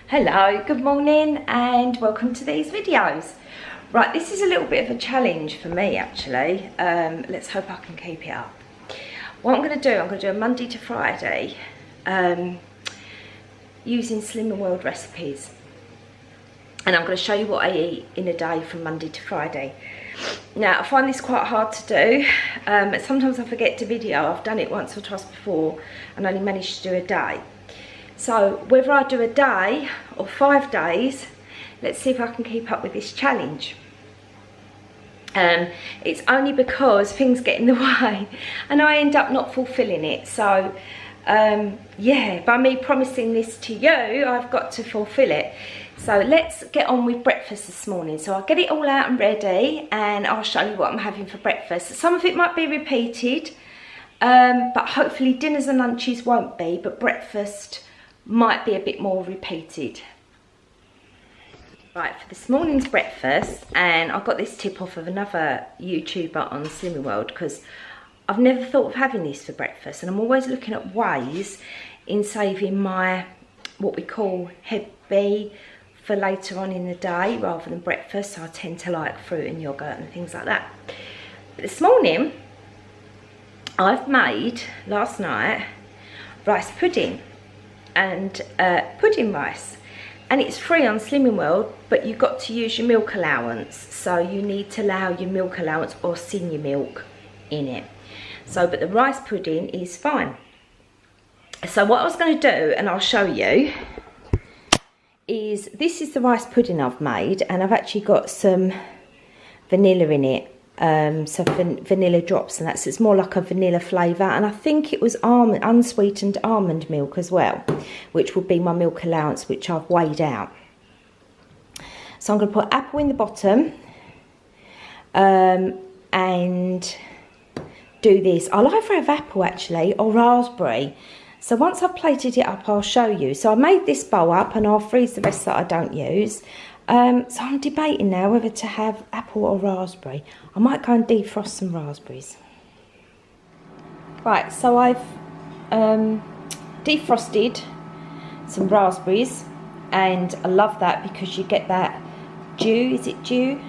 Hello, good morning and welcome to these videos. Right, this is a little bit of a challenge for me actually. Let's hope I can keep it up. What I'm going to do a Monday to Friday using Slimming World recipes. And I'm going to show you what I eat in a day from Monday to Friday. Now, I find this quite hard to do. Sometimes I forget to video. I've done it once or twice before and only managed to do a day. So whether I do a day or 5 days, let's see if I can keep up with this challenge. It's only because things get in the way and I end up not fulfilling it. So yeah, by me promising this to you, I've got to fulfill it. So let's get on with breakfast this morning. So I'll get it all out and ready and I'll show you what I'm having for breakfast. Some of it might be repeated, but hopefully dinners and lunches won't be, but breakfast might be a bit more repeated. Right, for this morning's breakfast, and I got this tip off of another YouTuber on Slimming World because I've never thought of having this for breakfast, and I'm always looking at ways in saving my what we call heavy for later on in the day rather than breakfast. So I tend to like fruit and yogurt and things like that. But this morning I've made last night rice pudding and pudding rice, and it's free on Slimming World, but you've got to use your milk allowance, so you need to allow your milk allowance or senior milk in it. So but the rice pudding is fine. So what I was going to do, and I'll show you, is this is the rice pudding I've made, and I've actually got some vanilla in it. So vanilla drops, and it's more like a vanilla flavour, and I think it was unsweetened almond milk as well, which would be my milk allowance, which I've weighed out. So I'm going to put apple in the bottom and do this. I'll either have apple actually or raspberry. So once I've plated it up, I'll show you. So I made this bowl up and I'll freeze the rest that I don't use. So I'm debating now whether to have apple or raspberry. I might go and defrost some raspberries. Right, so I've defrosted some raspberries, and I love that because you get that dew, is it dew?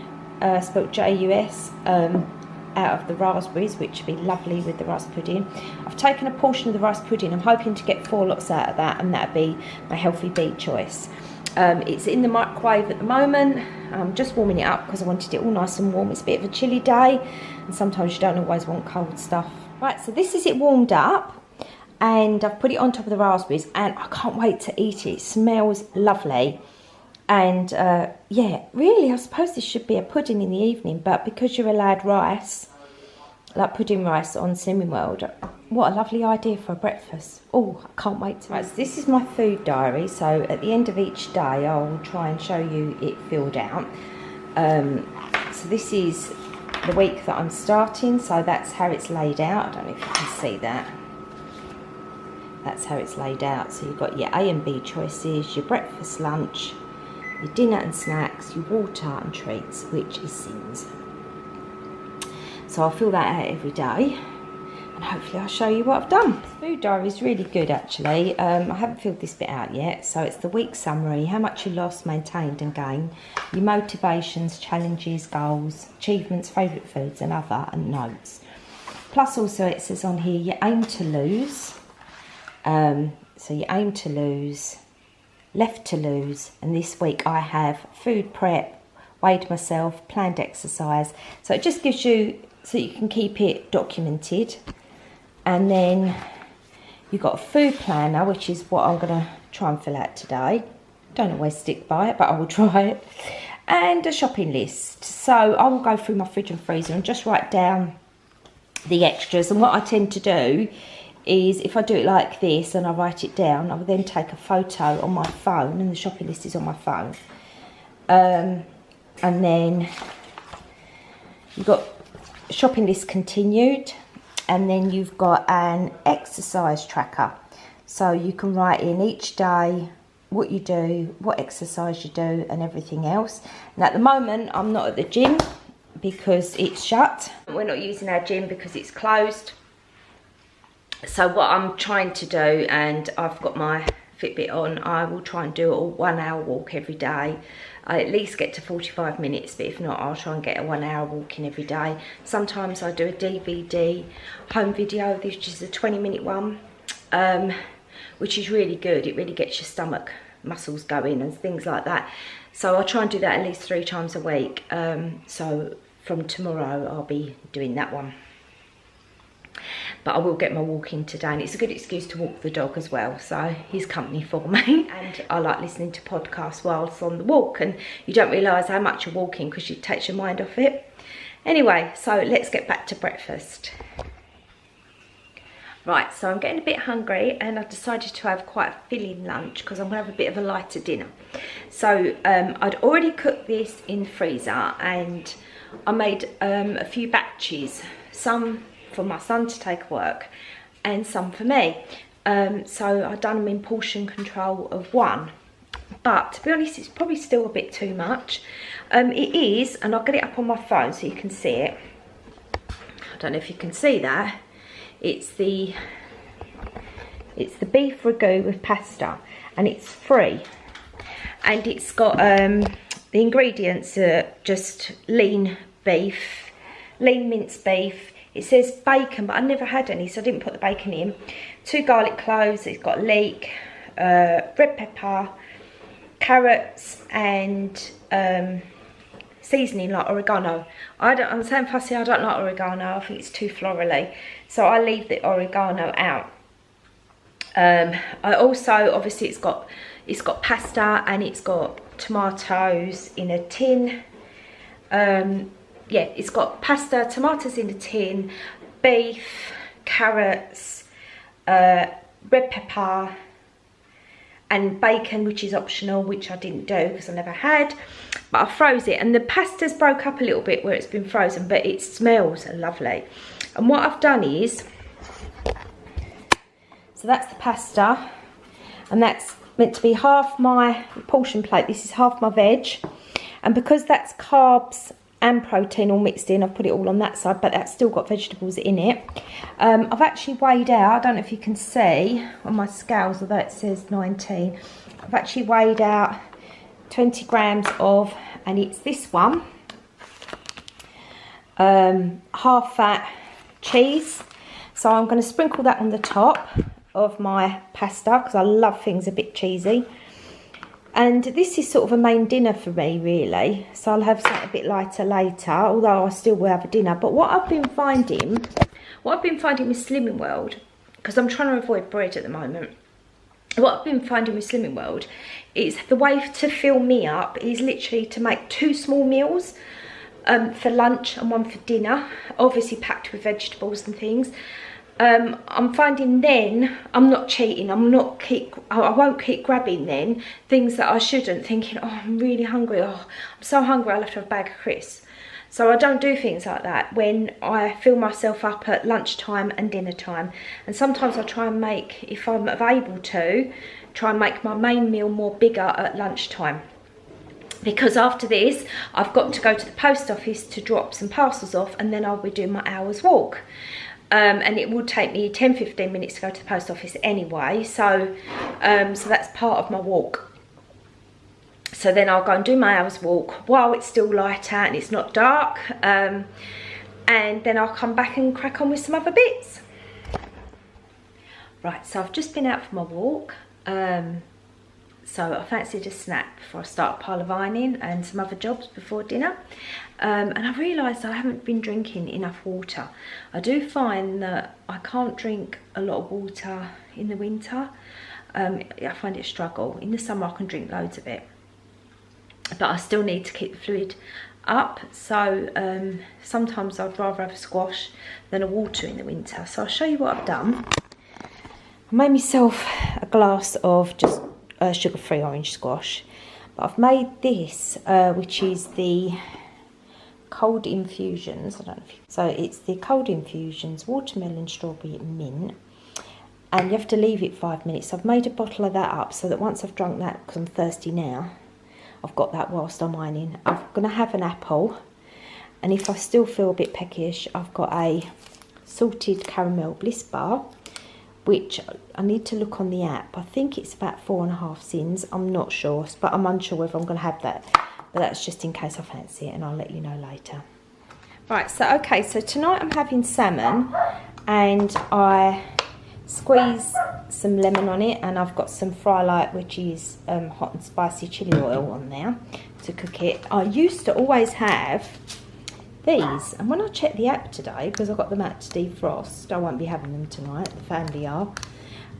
Spelled J-U-S, out of the raspberries, which would be lovely with the rice pudding. I've taken a portion of the rice pudding. I'm hoping to get 4 lots out of that, and that'd be my healthy beet choice. It's in the microwave at the moment. I'm just warming it up because I wanted it all nice and warm. It's a bit of a chilly day, and sometimes you don't always want cold stuff. Right, so this is it warmed up, and I've put it on top of the raspberries, and I can't wait to eat it. It smells lovely. And yeah, really, I suppose this should be a pudding in the evening, but because you're allowed rice, like pudding rice on Slimming World, what a lovely idea for a breakfast. Oh, I can't wait to. Right, so this is my food diary. So at the end of each day, I'll try and show you it filled out. So this is the week that I'm starting. So that's how it's laid out. I don't know if you can see that. That's how it's laid out. So you've got your A and B choices, your breakfast, lunch, your dinner and snacks, your water and treats, which is sins. So I'll fill that out every day, and hopefully I'll show you what I've done. The food diary is really good actually. I haven't filled this bit out yet. So it's the week summary, how much you lost, maintained and gained, your motivations, challenges, goals, achievements, favourite foods and other, and notes. Plus also it says on here, you aim to lose. So you aim to lose, left to lose, and this week I have food prep, weighed myself, planned exercise. So it just gives you, so you can keep it documented. And then you've got a food planner, which is what I'm going to try and fill out today. Don't always stick by it, but I will try it. And a shopping list. So I will go through my fridge and freezer and just write down the extras. And what I tend to do is, if I do it like this and I write it down, I will then take a photo on my phone, and the shopping list is on my phone. And then you've got shopping list continued, and then you've got an exercise tracker. So you can write in each day what you do, what exercise you do and everything else. And at the moment I'm not at the gym because it's shut. We're not using our gym because it's closed. So what I'm trying to do, and I've got my Fitbit on, I will try and do a 1 hour walk every day. I at least get to 45 minutes, but if not, I'll try and get a 1 hour walking every day. Sometimes I do a DVD home video, which is a 20-minute one, which is really good. It really gets your stomach muscles going and things like that. So I try and do that at least 3 times a week. So from tomorrow, I'll be doing that one. But I will get my walk in today, and it's a good excuse to walk the dog as well, so he's company for me. And I like listening to podcasts whilst on the walk, and you don't realise how much you're walking because it takes your mind off it. Anyway, so let's get back to breakfast. Right, so I'm getting a bit hungry, and I've decided to have quite a filling lunch because I'm going to have a bit of a lighter dinner. So I'd already cooked this in the freezer, and I made a few batches, some for my son to take work and some for me. So I've done them in portion control of 1. But to be honest, it's probably still a bit too much. It is, and I'll get it up on my phone so you can see it. I don't know if you can see that. It's the beef ragu with pasta, and it's free. And it's got the ingredients are just lean beef, lean minced beef. It says bacon, but I never had any, so I didn't put the bacon in. 2 garlic cloves, it's got leek, red pepper, carrots, and seasoning like oregano. I'm saying fussy, I don't like oregano, I think it's too florally. So I leave the oregano out. I also, obviously it's got pasta, and it's got tomatoes in a tin. Yeah, it's got pasta, tomatoes in a tin, beef, carrots, red pepper, and bacon, which is optional, which I didn't do because I never had. But I froze it, and the pasta's broke up a little bit where it's been frozen, but it smells lovely. And what I've done is, so that's the pasta, and that's meant to be half my portion plate. This is half my veg, and because that's carbs and protein all mixed in, I've put it all on that side, but that's still got vegetables in it. I've actually weighed out, I don't know if you can see on my scales, although it says 19, I've actually weighed out 20 grams of, and it's this one, half fat cheese. So I'm going to sprinkle that on the top of my pasta because I love things a bit cheesy. And this is sort of a main dinner for me, really. So I'll have something a bit lighter later, although I still will have a dinner. But what I've been finding with Slimming World, because I'm trying to avoid bread at the moment, what I've been finding with Slimming World is the way to fill me up is literally to make 2 small meals for lunch and 1 for dinner, obviously packed with vegetables and things. I'm finding then I'm not cheating. I won't keep grabbing then things that I shouldn't, thinking, oh, I'm really hungry. Oh, I'm so hungry, I'll have to have a bag of crisps. So I don't do things like that when I fill myself up at lunchtime and dinner time. And sometimes I try and make, if I'm able to, try and make my main meal more bigger at lunchtime. Because after this, I've got to go to the post office to drop some parcels off, and then I'll be doing my hour's walk. And it will take me 10-15 minutes to go to the post office anyway, so that's part of my walk. So then I'll go and do my hour's walk while it's still light out and it's not dark, and then I'll come back and crack on with some other bits. Right, so I've just been out for my walk, so I fancied a snack before I start a pile of ironing and some other jobs before dinner. And I realised I haven't been drinking enough water. I do find that I can't drink a lot of water in the winter. I find it a struggle. In the summer I can drink loads of it, but I still need to keep the fluid up. So sometimes I'd rather have a squash than a water in the winter. So I'll show you what I've done. I made myself a glass of just sugar-free orange squash. But I've made this, which is the cold infusions. I don't know if you, so it's the cold infusions watermelon, strawberry, mint, and you have to leave it 5 minutes. I've made a bottle of that up so that once I've drunk that, because I'm thirsty now, I've got that whilst I'm ironing. I'm going to have an apple, and if I still feel a bit peckish, I've got a salted caramel bliss bar, which I need to look on the app. I think it's about 4.5 cents. I'm not sure, but I'm unsure whether I'm going to have that. But that's just in case I fancy it, and I'll let you know later. Right, so okay, so tonight I'm having salmon, and I squeeze some lemon on it, and I've got some Fry Light, which is hot and spicy chili oil on there to cook it. I used to always have these, and when I checked the app today, because I got them out to defrost, I won't be having them tonight, the family are,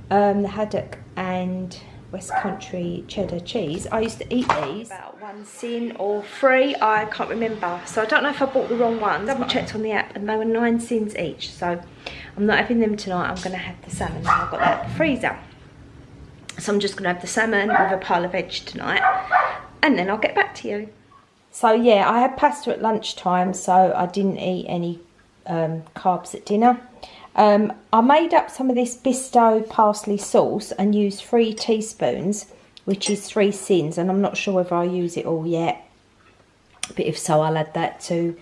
the haddock and West Country cheddar cheese. I used to eat these about 1 cent or 3, I can't remember, so I don't know if I bought the wrong ones. Double checked on the app and they were 9 cents each, so I'm not having them tonight. I'm going to have the salmon, and I've got that in the freezer, so I'm just going to have the salmon with a pile of veg tonight, and then I'll get back to you. So yeah, I had pasta at lunchtime, so I didn't eat any carbs at dinner. I made up some of this Bisto parsley sauce and used 3 teaspoons, which is 3 cents, and I'm not sure whether I'll use it all yet, but if so, I'll add that to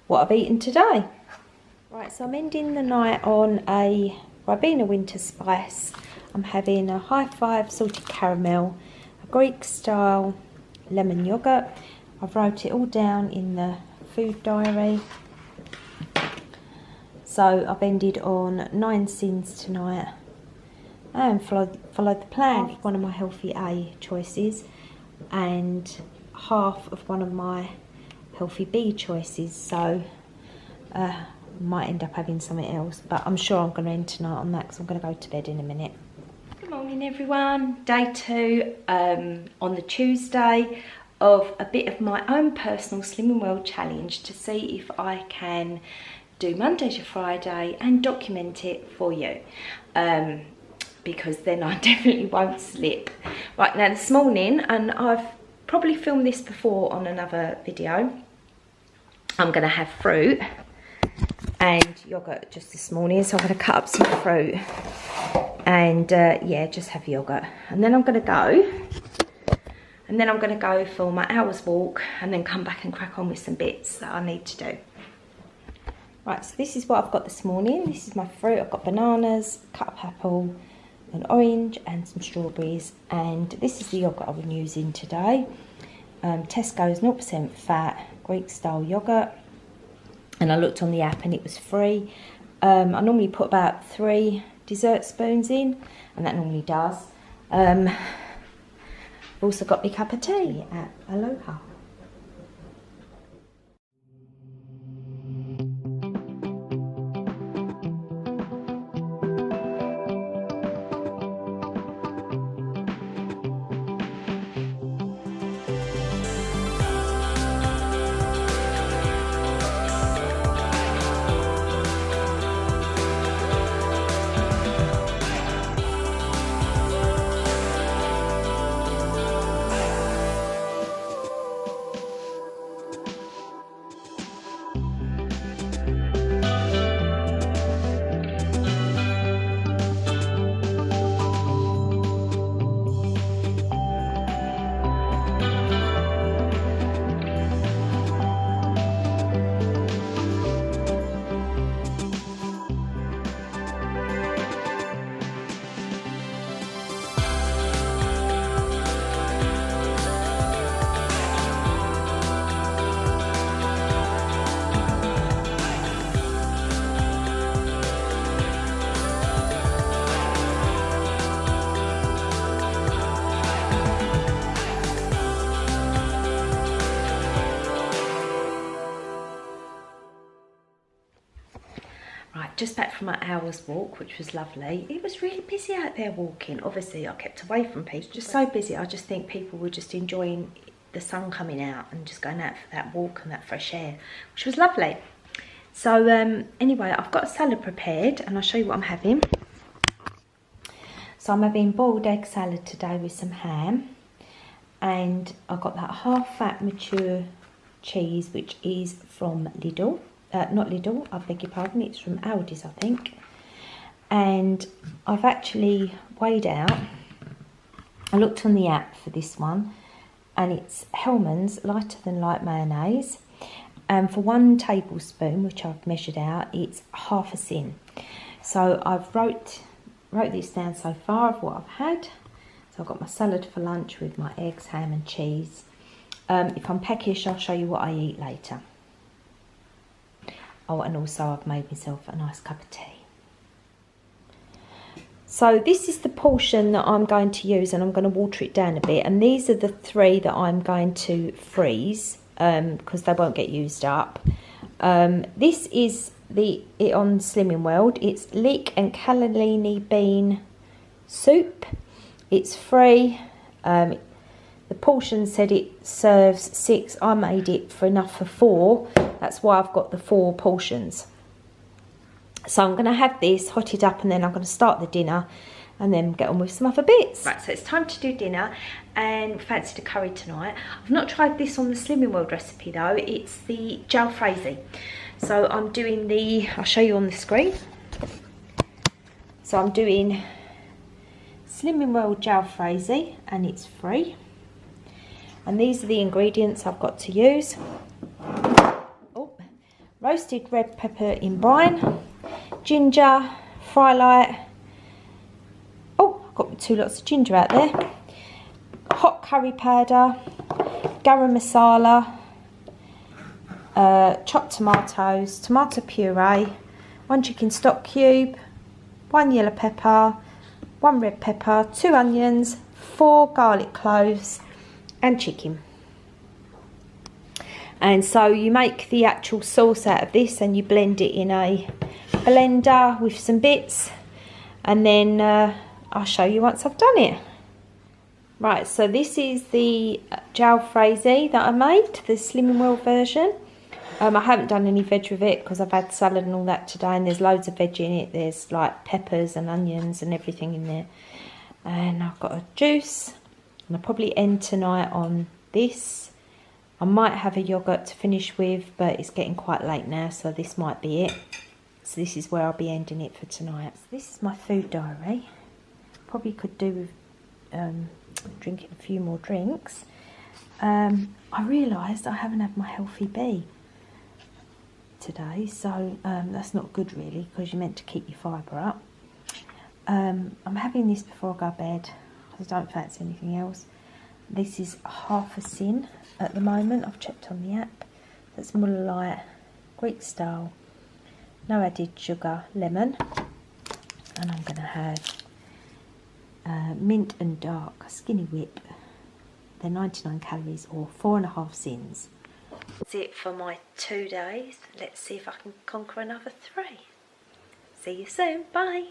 what I've eaten today. Right, so I'm ending the night on a Ribena winter spice. I'm having a High Five salted caramel, a Greek style lemon yoghurt. I've wrote it all down in the food diary. So I've ended on 9 cents tonight and followed the plan. One of my healthy A choices and half of one of my healthy B choices. So might end up having something else, but I'm sure I'm going to end tonight on that because I'm going to go to bed in a minute. Good morning everyone. Day 2 on the Tuesday of a bit of my own personal Slimming World challenge to see if I can do Monday to Friday and document it for you, because then I definitely won't slip. Right, now this morning, and I've probably filmed this before on another video, I'm going to have fruit and yogurt just this morning, so I'm going to cut up some fruit and yeah, just have yogurt, and then I'm going to go for my hour's walk and then come back and crack on with some bits that I need to do. Right, so this is what I've got this morning. This is my fruit. I've got bananas, cut up apple, an orange and some strawberries, and this is the yogurt I've been using today. Tesco's 0% fat Greek style yogurt, and I looked on the app and it was free. I normally put about 3 dessert spoons in, and that normally does. I've also got my cup of tea at Aloha. Just back from my hour's walk, which was lovely. It was really busy out there walking. Obviously, I kept away from people. Just so busy. I just think people were just enjoying the sun coming out and just going out for that walk and that fresh air, which was lovely. So anyway, I've got a salad prepared, and I'll show you what I'm having. So I'm having boiled egg salad today with some ham, and I've got that half-fat mature cheese, which is from Lidl. Not Lidl, I beg your pardon, it's from Aldi's, I think. And I've actually weighed out, I looked on the app for this one, and it's Hellmann's lighter than light mayonnaise. And for 1 tablespoon, which I've measured out, it's half a sin. So I've wrote this down so far of what I've had. So I've got my salad for lunch with my eggs, ham and cheese. If I'm peckish, I'll show you what I eat later. Oh, and also I've made myself a nice cup of tea. So this is the portion that I'm going to use, and I'm going to water it down a bit. And these are the 3 that I'm going to freeze because they won't get used up. This is it on Slimming World. It's leek and cannellini bean soup. It's free. The portion said it serves 6. I made it for enough for 4. That's why I've got the 4 portions. So I'm going to have this hotted up, and then I'm going to start the dinner and then get on with some other bits. Right, so it's time to do dinner, and fancied a curry tonight. I've not tried this on the Slimming World recipe though. It's the jalfrezi. So I'm doing I'll show you on the screen. So I'm doing Slimming World jalfrezi, and it's free. And these are the ingredients I've got to use. Oh, roasted red pepper in brine, ginger, fry light. Oh, I've got 2 lots of ginger out there. Hot curry powder, garam masala, chopped tomatoes, tomato puree, 1 chicken stock cube, 1 yellow pepper, 1 red pepper, 2 onions, 4 garlic cloves, and chicken. And so you make the actual sauce out of this, and you blend it in a blender with some bits, and then I'll show you once I've done it. Right, so this is the jalfrezi that I made, the Slimming World version. I haven't done any veg with it because I've had salad and all that today, and there's loads of veg in it. There's like peppers and onions and everything in there. And I've got a juice, and I'll probably end tonight on this. I might have a yoghurt to finish with, but it's getting quite late now, so this might be it. So this is where I'll be ending it for tonight. So this is my food diary. Probably could do with drinking a few more drinks. I realised I haven't had my healthy bee today, so that's not good really, because you're meant to keep your fibre up. I'm having this before I go to bed because I don't fancy anything else. This is half a sin at the moment. I've checked on the app. That's Muller Light, Greek style, no added sugar, lemon. And I'm going to have mint and dark skinny whip. They're 99 calories or 4.5 sins. That's it for my 2 days. Let's see if I can conquer another 3. See you soon. Bye.